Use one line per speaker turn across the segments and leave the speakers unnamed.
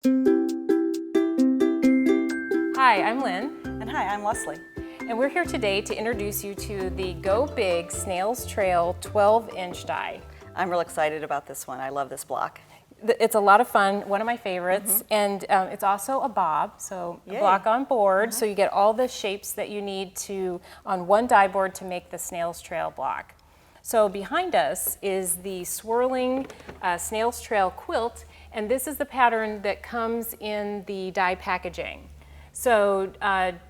Hi, I'm Lynn.
And hi, I'm Leslie.
And we're here today to introduce you to the Go Big Snails Trail 12-inch die.
I'm real excited about this one. I love this block.
It's a lot of fun, one of my favorites, and it's also a bob, so a block on board, so you get all the shapes that you need to on one die board to make the Snails Trail block. So behind us is the Swirling Snails Trail Quilt, and this is the pattern that comes in the die packaging. So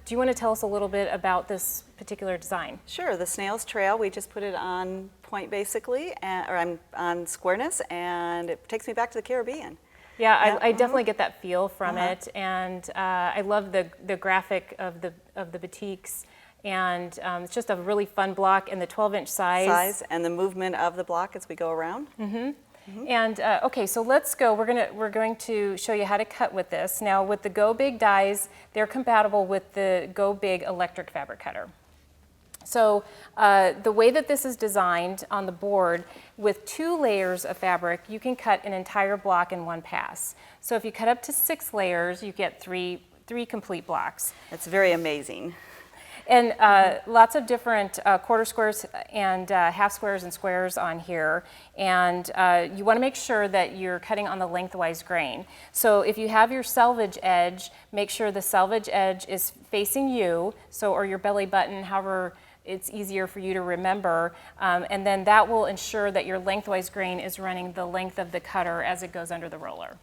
do you want to tell us a little bit about this particular design?
Sure, the Snails Trail, we just put it on point basically, or on squareness, and it takes me back to the Caribbean.
Yeah, I definitely get that feel from it, and I love the graphic of the batiks, and it's just a really fun block, and the 12-inch size.
And the movement of the block as we go around.
And okay, so let's go. We're going to show you how to cut with this. Now, with the Go Big dies, they're compatible with the Go Big electric fabric cutter. So the way that this is designed on the board, with 2 layers of fabric, you can cut an entire block in one pass. So if you cut up to 6 layers, you get three complete blocks.
It's very amazing.
And lots of different quarter squares and half squares and squares on here. And you want to make sure that you're cutting on the lengthwise grain. So if you have your selvage edge, make sure the selvage edge is facing you, or your belly button, however it's easier for you to remember. And then that will ensure that your lengthwise grain is running the length of the cutter as it goes under the roller.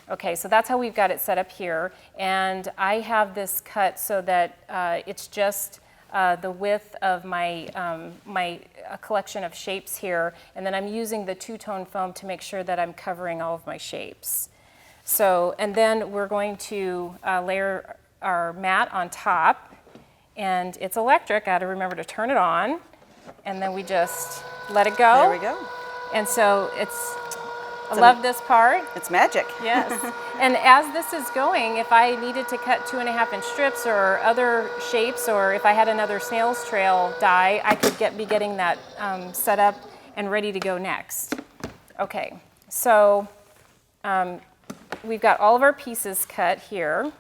Okay, so that's how we've got it set up here, and I have this cut so that it's just the width of my collection of shapes here, and then I'm using the two-tone foam to make sure that I'm covering all of my shapes. So, and then we're going to layer our mat on top, and it's electric. I got to remember to turn it on, and then we just let it go.
There we go.
And so I love this part.
It's magic.
Yes. And as this is going, if I needed to cut 2.5-inch strips or other shapes, or if I had another Snails Trail die, I could be getting that set up and ready to go next. Okay, so we've got all of our pieces cut here.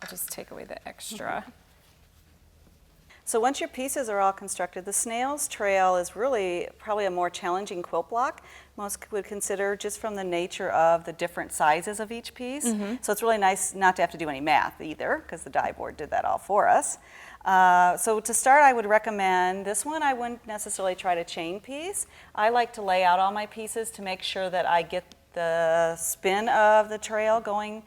I'll just take away the extra.
So once your pieces are all constructed, the Snails Trail is really probably a more challenging quilt block. Most would consider, just from the nature of the different sizes of each piece. So it's really nice not to have to do any math either, because the die board did that all for us. So to start, I would recommend this one. I wouldn't necessarily try to chain piece. I like to lay out all my pieces to make sure that I get the spin of the trail going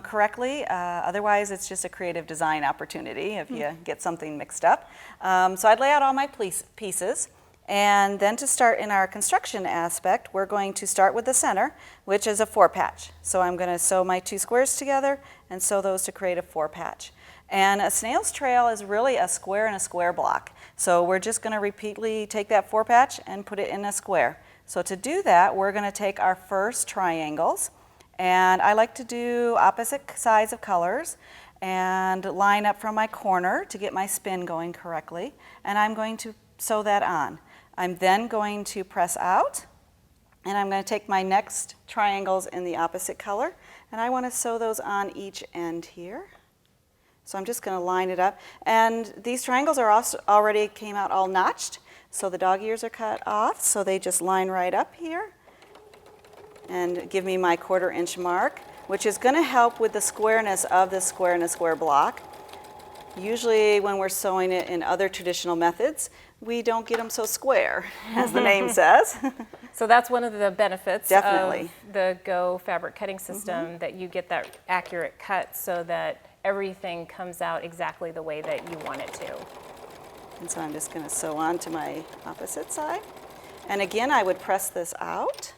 correctly. Otherwise, it's just a creative design opportunity if you get something mixed up. So I'd lay out all my pieces. And then to start in our construction aspect, we're going to start with the center, which is a 4-patch. So I'm going to sew my 2 squares together and sew those to create a 4-patch. And a Snail's Trail is really a square and a square block. So we're just going to repeatedly take that 4-patch and put it in a square. So to do that, we're going to take our first triangles. And I like to do opposite sides of colors and line up from my corner to get my spin going correctly. And I'm going to sew that on. I'm then going to press out, and I'm going to take my next triangles in the opposite color, and I want to sew those on each end here. So I'm just going to line it up. And these triangles are also already came out all notched, so the dog ears are cut off, so they just line right up here and give me my 1/4-inch mark, which is going to help with the squareness of this square and a square block. Usually when we're sewing it in other traditional methods, we don't get them so square, as the name says.
So that's one of the benefits
Definitely.
of the Go fabric cutting system, that you get that accurate cut so that everything comes out exactly the way that you want it to.
And so I'm just going to sew on to my opposite side. And again, I would press this out.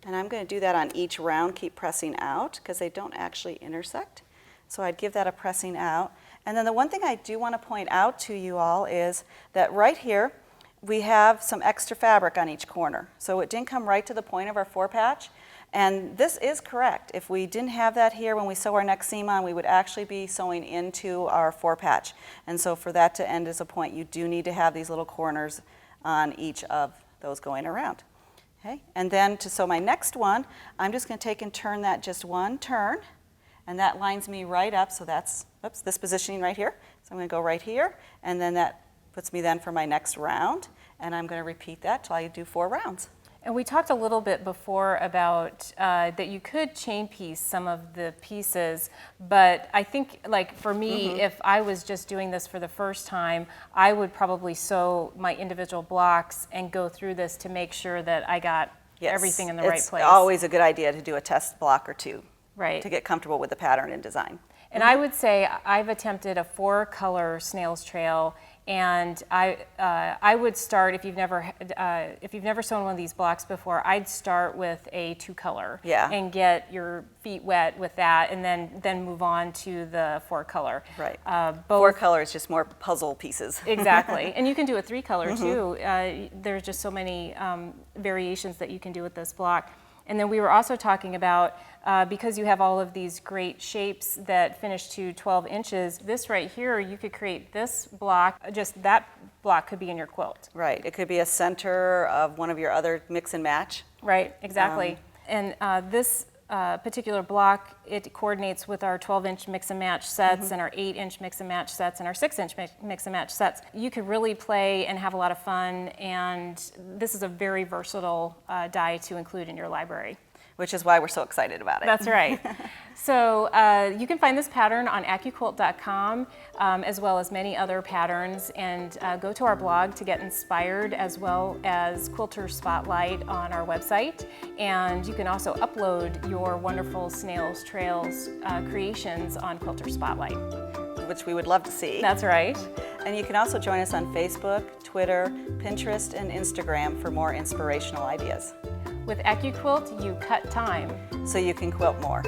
And I'm going to do that on each round, keep pressing out, because they don't actually intersect. So I'd give that a pressing out. And then the one thing I do want to point out to you all is that right here, we have some extra fabric on each corner. So it didn't come right to the point of our 4-patch. And this is correct. If we didn't have that here when we sew our next seam on, we would actually be sewing into our 4-patch. And so for that to end as a point, you do need to have these little corners on each of those going around. Okay, and then to sew my next one, I'm just going to take and turn that just one turn, and that lines me right up. So that's, oops, this positioning right here. So I'm going to go right here, and then that puts me then for my next round, and I'm going to repeat that till I do 4 rounds.
And we talked a little bit before about that you could chain piece some of the pieces, but I think, like for me, if I was just doing this for the first time, I would probably sew my individual blocks and go through this to make sure that I got everything in the right place.
It's always a good idea to do a test block or 2,
right,
to get comfortable with the pattern and design.
And I would say I've attempted a 4-color snails trail, and I would start, if you've never sewn one of these blocks before, I'd start with a 2-color and get your feet wet with that, and then move on to the 4-color.
Right. 4-color is just more puzzle pieces.
Exactly, and you can do a 3-color too. There's just so many variations that you can do with this block. And then we were also talking about, because you have all of these great shapes that finish to 12 inches, this right here, you could create this block, just that block could be in your quilt.
Right, it could be a center of one of your other mix and match.
Right, exactly. And this particular block, it coordinates with our 12-inch mix and match sets and our 8-inch mix and match sets and our 6-inch mix and match sets. You could really play and have a lot of fun, and this is a very versatile die to include in your library.
Which is why we're so excited about it.
That's right. So you can find this pattern on AccuQuilt.com, as well as many other patterns, and go to our blog to get inspired, as well as Quilter Spotlight on our website. And you can also upload your wonderful Snails Trails creations on Quilter Spotlight.
Which we would love to see.
That's right.
And you can also join us on Facebook, Twitter, Pinterest, and Instagram for more inspirational ideas.
With AccuQuilt, you cut time
so you can quilt more.